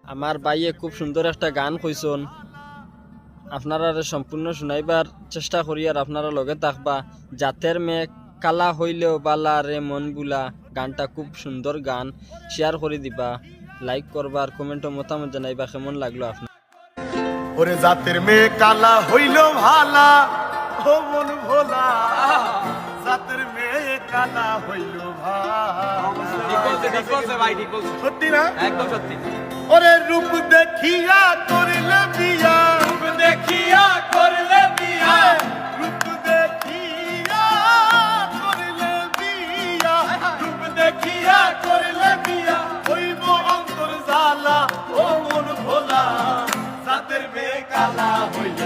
আমার ভাইয়ে খুব সুন্দর একটা গান কইছন, আপনারা সম্পূর্ণ শুনাইবার চেষ্টা করি আর আপনারা লগে থাকবা। জাতের মেয়ে কালা হইলেও বালা রে মন বুলা, গানটা খুব সুন্দর গান। শেয়ার করে দিবা, লাইক করবা আর কমেন্টে মতামত জানাইবা কেমন লাগলো আপনার। ওরে জাতের মেয়ে কালা হইল ভালা, ও মন ভোলা, জাতের মেয়ে কালা হইল ভালা। সত্যি না? একদম সত্যি। ওরে রূপ দেখিয়া করিলে বিয়া, রূপ দেখিয়া করলে বিয়া, রূপ দেখিয়া করিলে বিয়া, রূপ দেখিয়া করলে বিয়া, হইব অন্তর জ্বালা, ও মন ভোলা, জাতের মেয়ে কালা হইল